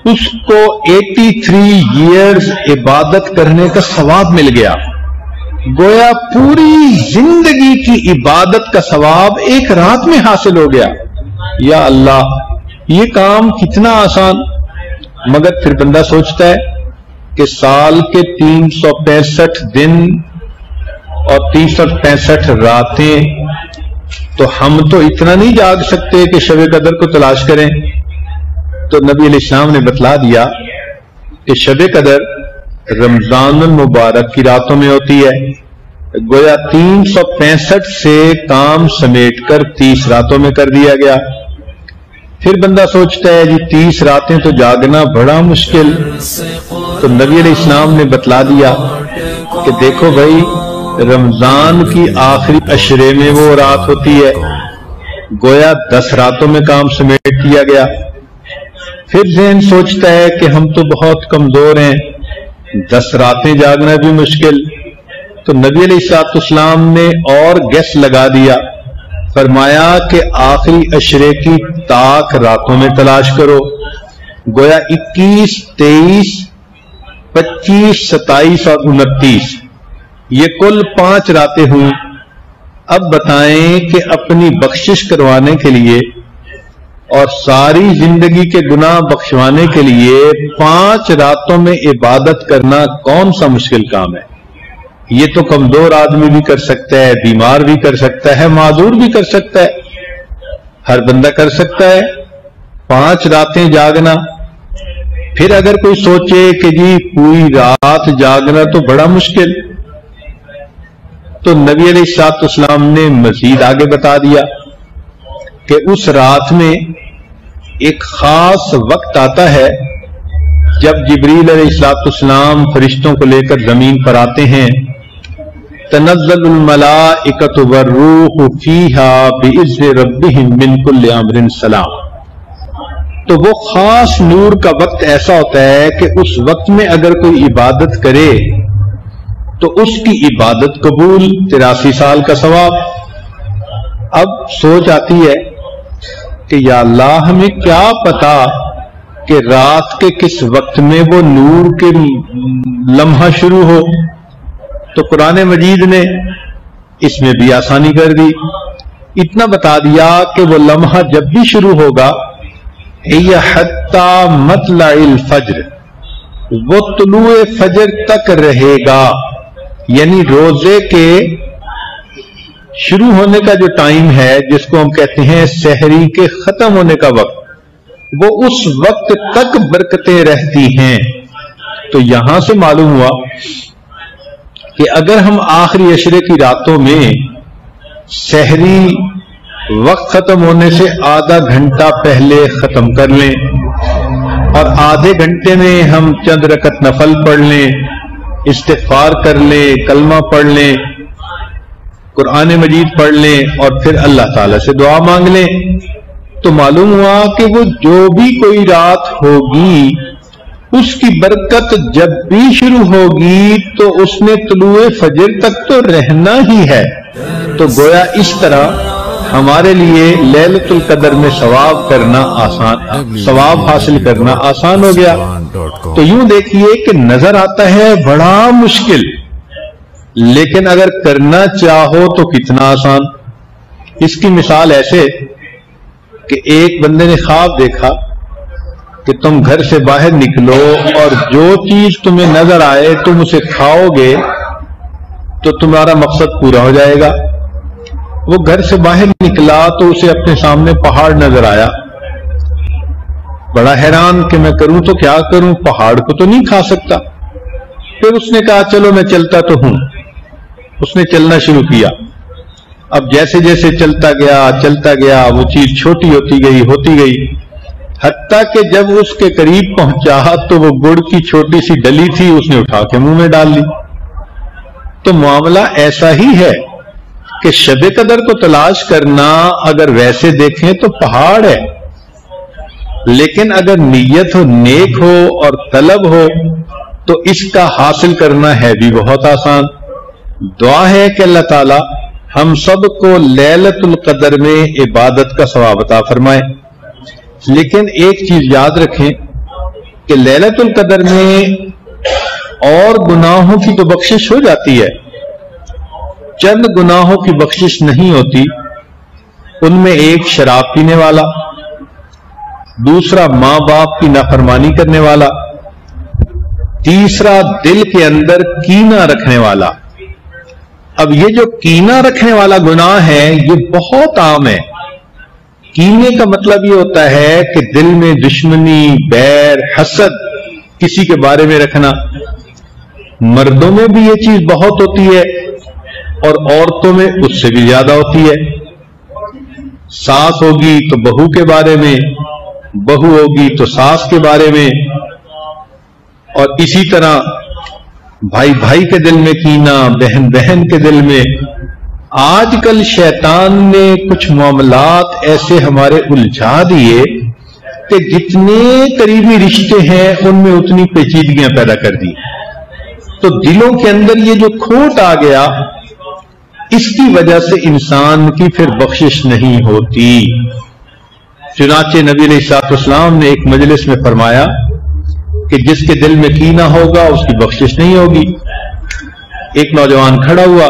اس کو 83 ایئرز عبادت کرنے کا ثواب مل گیا. گویا پوری زندگی کی عبادت کا ثواب ایک رات میں حاصل ہو گیا. یا اللہ، یہ کام کتنا آسان. مگر پھر بندہ سوچتا ہے کہ سال کے 365 دن اور 365 راتیں، تو ہم تو اتنا نہیں جاگ سکتے کہ شب قدر کو تلاش کریں. تو نبی علیہ السلام نے بتلا دیا کہ شب قدر رمضان المبارک کی راتوں میں ہوتی ہے. گویا 365 سے کام سمیٹ کر 30 راتوں میں کر دیا گیا. پھر بندہ سوچتا ہے جی 30 راتیں تو جاگنا بڑا مشکل. تو نبی علیہ السلام نے بتلا دیا کہ دیکھو بھائی، رمضان کی آخری عشرے میں وہ رات ہوتی ہے. گویا 10 راتوں میں کام سمیٹ دیا گیا. پھر ذہن سوچتا ہے کہ ہم تو بہت کمزور ہیں، 10 راتیں جاگنا بھی مشکل. تو نبی علیہ السلام نے اور گیس لگا دیا، فرمایا کہ آخری عشرے کی طاق راتوں میں تلاش کرو. گویا 21، 23، 25، 27 اور 29 یہ کل 5 راتیں ہوئی. اب بتائیں کہ اپنی بخشش کروانے کے لیے اور ساری زندگی کے گناہ بخشوانے کے لیے 5 راتوں میں عبادت کرنا کون سا مشکل کام ہے؟ یہ تو کمزور آدمی بھی کر سکتا ہے، بیمار بھی کر سکتا ہے، معذور بھی کر سکتا ہے، ہر بندہ کر سکتا ہے 5 راتیں جاگنا. پھر اگر کوئی سوچے کہ جی پوری رات جاگنا تو بڑا مشکل، تو نبی علیہ السلام نے مزید آگے بتا دیا کہ اس رات میں ایک خاص وقت آتا ہے جب جبریل علیہ السلام فرشتوں کو لے کر زمین پر آتے ہیں. تنزل الملائکۃ والروح فیہا بإذن ربہم من کل امر سلام. تو وہ خاص نور کا وقت ایسا ہوتا ہے کہ اس وقت میں اگر کوئی عبادت کرے تو اس کی عبادت قبول، 83 سال کا ثواب. اب سوچ آتی ہے کہ یا اللہ، ہمیں کیا پتا کہ رات کے کس وقت میں وہ نور کے لمحہ شروع ہو. تو قرآن مجید نے اس میں بھی آسانی کر دی. اتنا بتا دیا کہ وہ لمحہ جب بھی شروع ہوگا، حتی مطلع الفجر، وہ طلوع فجر تک رہے گا. یعنی روزے کے شروع ہونے کا جو ٹائم ہے، جس کو ہم کہتے ہیں سحری کے ختم ہونے کا وقت، وہ اس وقت تک برکتیں رہتی ہیں. تو یہاں سے معلوم ہوا کہ اگر ہم آخری عشرے کی راتوں میں سحری وقت ختم ہونے سے آدھا گھنٹہ پہلے ختم کر لیں اور آدھے گھنٹے میں ہم چند رکعت نفل پڑھ لیں، استغفار کر لیں، کلمہ پڑھ لیں، قرآن مجید پڑھ لیں اور پھر اللہ تعالی سے دعا مانگ لیں، تو معلوم ہوا کہ وہ جو بھی کوئی رات ہوگی اس کی برکت جب بھی شروع ہوگی تو اس نے طلوع فجر تک تو رہنا ہی ہے. تو گویا اس طرح ہمارے لیے لیلۃ القدر میں ثواب حاصل کرنا آسان ہو گیا. تو یوں دیکھیے کہ نظر آتا ہے بڑا مشکل، لیکن اگر کرنا چاہو تو کتنا آسان. اس کی مثال ایسے کہ ایک بندے نے خواب دیکھا کہ تم گھر سے باہر نکلو اور جو چیز تمہیں نظر آئے تم اسے کھاؤ گے تو تمہارا مقصد پورا ہو جائے گا. وہ گھر سے باہر نکلا تو اسے اپنے سامنے پہاڑ نظر آیا. بڑا حیران کہ میں کروں تو کیا کروں، پہاڑ کو تو نہیں کھا سکتا. پھر اس نے کہا چلو میں چلتا تو ہوں. اس نے چلنا شروع کیا. اب جیسے جیسے چلتا گیا وہ چیز چھوٹی ہوتی گئی حتیٰ کہ جب اس کے قریب پہنچا تو وہ گڑ کی چھوٹی سی ڈلی تھی، اس نے اٹھا کے منہ میں ڈال لی. تو معاملہ ایسا ہی ہے کہ شب قدر کو تلاش کرنا اگر ویسے دیکھیں تو پہاڑ ہے، لیکن اگر نیت ہو، نیک ہو اور طلب ہو تو اس کا حاصل کرنا ہے بھی بہت آسان. دعا ہے کہ اللہ تعالی ہم سب کو لیلۃ القدر میں عبادت کا ثواب عطا فرمائے. لیکن ایک چیز یاد رکھیں کہ لیلۃ القدر میں اور گناہوں کی تو بخشش ہو جاتی ہے، چند گناہوں کی بخشش نہیں ہوتی. ان میں ایک شراب پینے والا، دوسرا ماں باپ کی نافرمانی کرنے والا، تیسرا دل کے اندر کینہ رکھنے والا. اب یہ جو کینہ رکھنے والا گناہ ہے یہ بہت عام ہے. کینے کا مطلب یہ ہوتا ہے کہ دل میں دشمنی، بیر، حسد کسی کے بارے میں رکھنا. مردوں میں بھی یہ چیز بہت ہوتی ہے اور عورتوں میں اس سے بھی زیادہ ہوتی ہے. ساس ہوگی تو بہو کے بارے میں، بہو ہوگی تو ساس کے بارے میں، اور اسی طرح بھائی بھائی کے دل میں کینہ، بہن بہن کے دل میں. آج کل شیطان نے کچھ معاملات ایسے ہمارے الجھا دیے کہ جتنے قریبی رشتے ہیں ان میں اتنی پیچیدگیاں پیدا کر دی. تو دلوں کے اندر یہ جو کھوٹ آ گیا، اس کی وجہ سے انسان کی پھر بخشش نہیں ہوتی. چنانچہ نبی علیہ الصلوۃ والسلام نے ایک مجلس میں فرمایا کہ جس کے دل میں کینہ ہوگا اس کی بخشش نہیں ہوگی. ایک نوجوان کھڑا ہوا،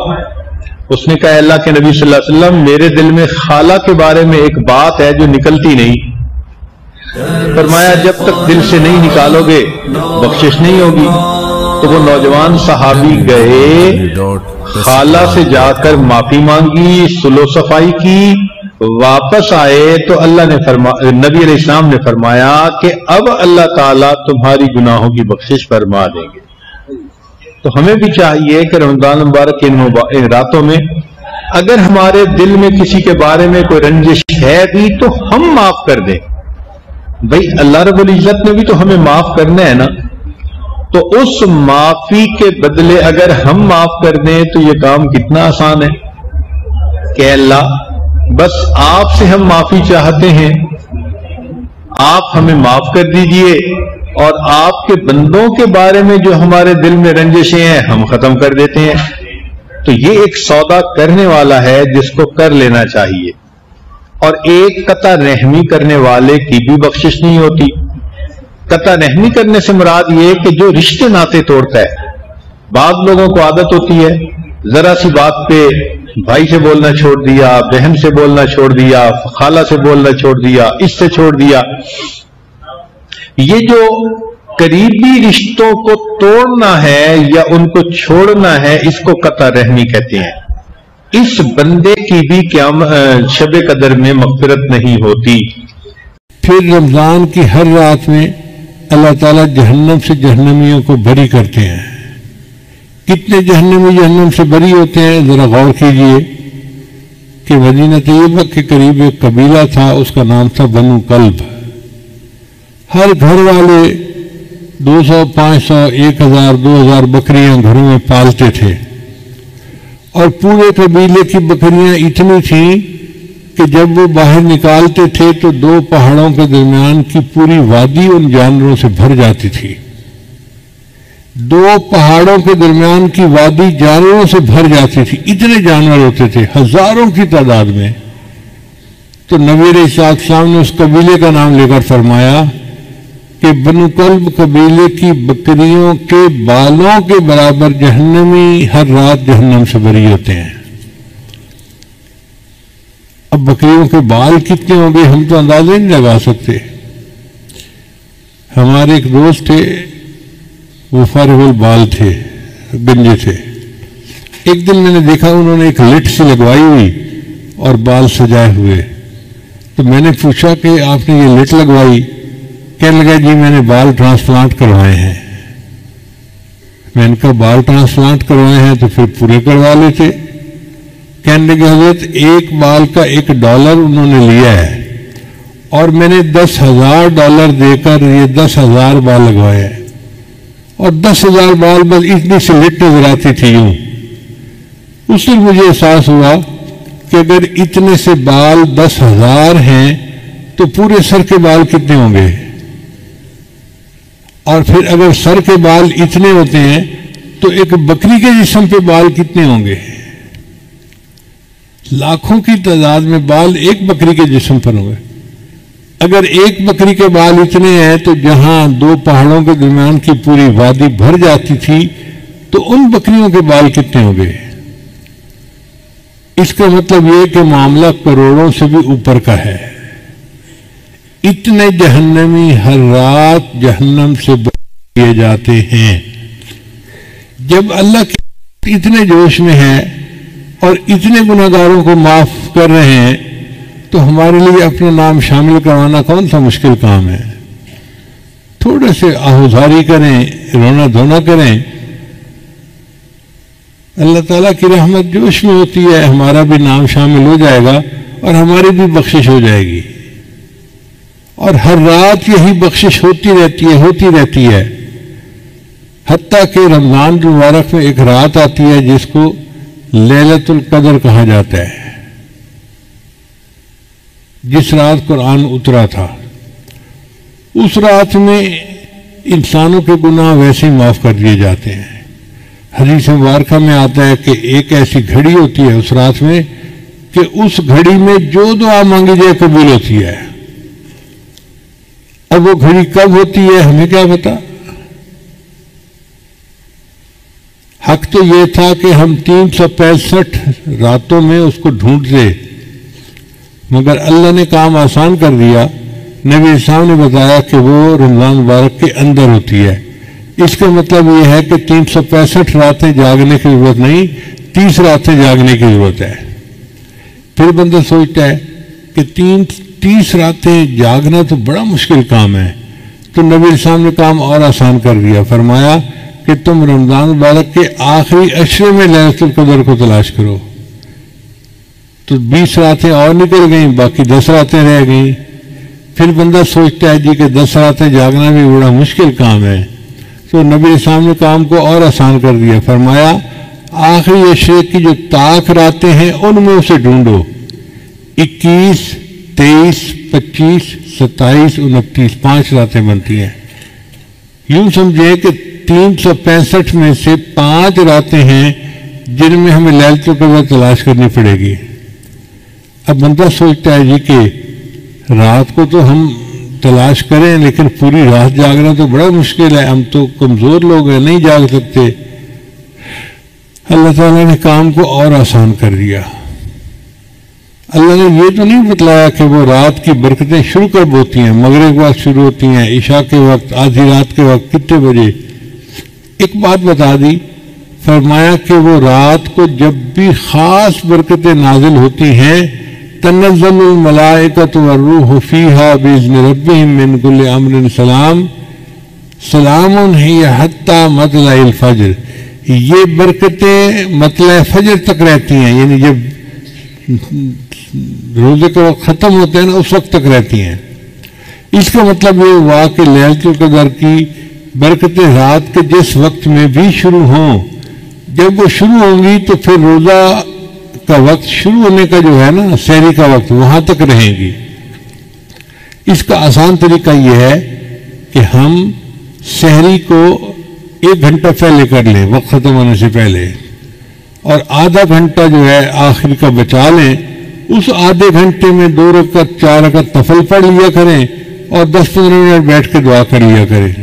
اس نے کہا اللہ کے نبی صلی اللہ علیہ وسلم، میرے دل میں خالہ کے بارے میں ایک بات ہے جو نکلتی نہیں. فرمایا جب تک دل سے نہیں نکالو گے بخشش نہیں ہوگی. تو وہ نوجوان صحابی گئے، خالہ سے جا کر معافی مانگی، صلح و صفائی کی، واپس آئے تو اللہ نے نبی علیہ السلام نے فرمایا کہ اب اللہ تعالیٰ تمہاری گناہوں کی بخشش فرما دیں گے. تو ہمیں بھی چاہیے کہ رمضان مبارک کے ان راتوں میں اگر ہمارے دل میں کسی کے بارے میں کوئی رنجش ہے بھی تو ہم معاف کر دیں. بھئی اللہ رب العزت نے بھی تو ہمیں معاف کرنا ہے نا. تو اس معافی کے بدلے اگر ہم معاف کر دیں تو یہ کام کتنا آسان ہے کہ اللہ بس آپ سے ہم معافی چاہتے ہیں، آپ ہمیں معاف کر دیجئے، اور آپ کے بندوں کے بارے میں جو ہمارے دل میں رنجشیں ہیں ہم ختم کر دیتے ہیں. تو یہ ایک سودا کرنے والا ہے جس کو کر لینا چاہیے. اور ایک قطع رحمی کرنے والے کی بھی بخشش نہیں ہوتی. قطع رحمی کرنے سے مراد یہ کہ جو رشتے ناطے توڑتا ہے. بعض لوگوں کو عادت ہوتی ہے ذرا سی بات پہ بھائی سے بولنا چھوڑ دیا، بہن سے بولنا چھوڑ دیا، خالہ سے بولنا چھوڑ دیا، اس سے چھوڑ دیا. یہ جو قریبی رشتوں کو توڑنا ہے یا ان کو چھوڑنا ہے اس کو قطع رحمی کہتے ہیں. اس بندے کی بھی شب قدر میں مغفرت نہیں ہوتی. پھر رمضان کی ہر رات میں اللہ تعالیٰ جہنم سے جہنمیوں کو بری کرتے ہیں. کتنے جہنمی جہنم سے بری ہوتے ہیں ذرا غور کیجئے کہ مدینہ طیبہ کے قریب ایک قبیلہ تھا، اس کا نام تھا بنو کلب. ہر گھر والے 200، 500، 1000، 2000 بکریاں گھروں میں پالتے تھے، اور پورے قبیلے کی بکریاں اتنی تھیں کہ جب وہ باہر نکالتے تھے تو 2 پہاڑوں کے درمیان کی پوری وادی ان جانوروں سے بھر جاتی تھی. 2 پہاڑوں کے درمیان کی وادی جانوروں سے بھر جاتی تھی. اتنے جانور ہوتے تھے ہزاروں کی تعداد میں. تو نبی علیہ السلام نے اس قبیلے کا نام لے کر فرمایا کہ بنو کلب قبیلے کی بکریوں کے بالوں کے برابر جہنمی ہر رات جہنم سے بری ہوتے ہیں. اب بکریوں کے بال کتنے ہوں گے ہم تو اندازہ نہیں لگا سکتے. ہمارے ایک دوست تھے، وہ فارغ البال تھے، گنجے تھے. ایک دن میں نے دیکھا انہوں نے ایک لٹ سی لگوائی ہوئی اور بال سجائے ہوئے. تو میں نے پوچھا کہ آپ نے یہ لٹ لگوائی؟ کہنے لگا جی میں نے بال ٹرانسپلانٹ کروائے ہیں. میں نے کہا بال ٹرانسپلانٹ کروائے ہیں تو پھر پورے کروا لیتے. کہنے لگے حضرت ایک بال کا $1 انہوں نے لیا ہے اور میں نے $10,000 دے کر یہ 10,000 بال لگوائے ہیں، اور 10,000 بال بس اتنی سی لٹ نظر آتی تھی یوں. اس سے مجھے احساس ہوا کہ اگر اتنے سے بال 10,000 ہیں تو پورے سر کے بال کتنے ہوں گے، اور پھر اگر سر کے بال اتنے ہوتے ہیں تو ایک بکری کے جسم پہ بال کتنے ہوں گے؟ لاکھوں کی تعداد میں بال ایک بکری کے جسم پر ہوں گے. اگر ایک بکری کے بال اتنے ہیں تو جہاں دو پہاڑوں کے درمیان کی پوری وادی بھر جاتی تھی تو ان بکریوں کے بال کتنے ہوں گے؟ اس کا مطلب یہ کہ معاملہ کروڑوں سے بھی اوپر کا ہے. اتنے جہنمی ہر رات جہنم سے کیے جاتے ہیں. جب اللہ کے اتنے جوش میں ہے اور اتنے گناہگاروں کو معاف کر رہے ہیں تو ہمارے لیے اپنا نام شامل کروانا کون سا مشکل کام ہے؟ تھوڑے سے آہوزاری کریں، رونا دھونا کریں. اللہ تعالیٰ کی رحمت جوش میں ہوتی ہے، ہمارا بھی نام شامل ہو جائے گا اور ہماری بھی بخشش ہو جائے گی. اور ہر رات یہی بخشش ہوتی رہتی ہے حتیٰ کہ رمضان المبارک میں ایک رات آتی ہے جس کو لیلۃ القدر کہا جاتا ہے، جس رات قرآن اترا تھا. اس رات میں انسانوں کے گناہ ویسے ہی معاف کر دیے جاتے ہیں. حدیث مبارکہ میں آتا ہے کہ ایک ایسی گھڑی ہوتی ہے اس رات میں کہ اس گھڑی میں جو دعا مانگی جائے قبول ہوتی ہے. اب وہ گھڑی کب ہوتی ہے ہمیں کیا پتا؟ حق تو یہ تھا کہ ہم 365 راتوں میں اس کو ڈھونڈتے، مگر اللہ نے کام آسان کر دیا. نبی اسلام نے بتایا کہ وہ رمضان مبارک کے اندر ہوتی ہے. اس کا مطلب یہ ہے کہ 365 راتیں جاگنے کی ضرورت نہیں، 30 راتیں جاگنے کی ضرورت ہے. پھر بندہ سوچتا ہے کہ 30 راتیں جاگنا تو بڑا مشکل کام ہے، تو نبی اسلام نے کام اور آسان کر دیا. فرمایا کہ تم رمضان مبارک کے آخری عشرے میں لیلۃ القدر کو تلاش کرو. تو 20 راتیں اور نکل گئیں، باقی 10 راتیں رہ گئیں. پھر بندہ سوچتا ہے جی کہ 10 راتیں جاگنا بھی بڑا مشکل کام ہے، تو نبی اسلام نے کام کو اور آسان کر دیا. فرمایا آخری عشرے کی جو طاق راتیں ہیں ان میں اسے ڈھونڈو. 21 23 25 27 29 5 راتیں بنتی ہیں. یوں سمجھے کہ 365 میں سے 5 راتیں ہیں جن میں ہمیں لیلۃ القدر تلاش کرنی پڑے گی. اب بندہ سوچتا ہے جی کہ رات کو تو ہم تلاش کریں لیکن پوری رات جاگنا تو بڑا مشکل ہے، ہم تو کمزور لوگ ہیں، نہیں جاگ سکتے. اللہ تعالیٰ نے کام کو اور آسان کر دیا. اللہ نے یہ تو نہیں بتلایا کہ وہ رات کی برکتیں شروع کب ہوتی ہیں، مغرب کے وقت شروع ہوتی ہیں، عشاء کے وقت، آدھی رات کے وقت، کتنے بجے. ایک بات بتا دی، فرمایا کہ وہ رات کو جب بھی خاص برکتیں نازل ہوتی ہیں تنزل الملائکۃ والروح فیہا بإذن ربہم من کل امر سلام سلام ہی حتی مطلع الفجر. یہ برکتیں مطلع فجر تک رہتی ہیں، یعنی جب روزے کا وقت ختم ہوتے ہیں نا اس وقت تک رہتی ہیں. اس کا مطلب یہ ہوا کہ لیلۃ القدر کی برکتیں رات کے جس وقت میں بھی شروع ہوں، جب وہ شروع ہوں گی تو پھر روزہ کا وقت شروع ہونے کا جو ہے نا سحری کا وقت وہاں تک رہیں گی. اس کا آسان طریقہ یہ ہے کہ ہم سحری کو 1 گھنٹہ پہلے کر لیں وقت ختم ہونے سے پہلے، اور آدھا گھنٹہ جو ہے آخر کا بچا لیں. اس آدھے گھنٹے میں 2 رکعت 4 رکعت نفل پڑھ لیا کریں اور 10-15 منٹ بیٹھ کے دعا کر لیا کریں.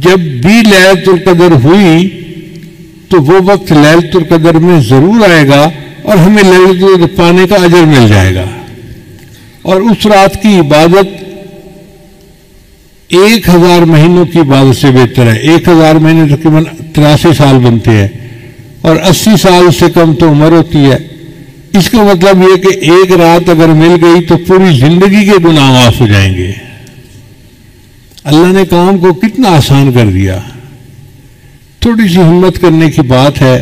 جب بھی لیلۃ القدر ہوئی تو وہ وقت لیلۃ القدر میں ضرور آئے گا اور ہمیں لیلۃ القدر پانے کا اجر مل جائے گا. اور اس رات کی عبادت 1000 مہینوں کی عبادت سے بہتر ہے. 1000 مہینے تقریباً 83 سال بنتے ہیں اور 80 سال سے کم تو عمر ہوتی ہے. اس کا مطلب یہ کہ ایک رات اگر مل گئی تو پوری زندگی کے گناہ معاف ہو جائیں گے. اللہ نے کام کو کتنا آسان کر دیا. تھوڑی سی ہمت کرنے کی بات ہے.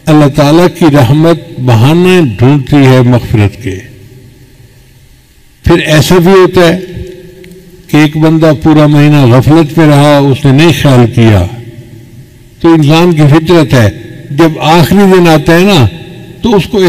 اللہ تعالیٰ کی رحمت بہانے ڈھونڈتی ہے مغفرت کے. پھر ایسا بھی ہوتا ہے کہ ایک بندہ پورا مہینہ غفلت میں رہا، اس نے نہیں خیال کیا، تو انسان کی فطرت ہے جب آخری دن آتا ہے نا تو اس کو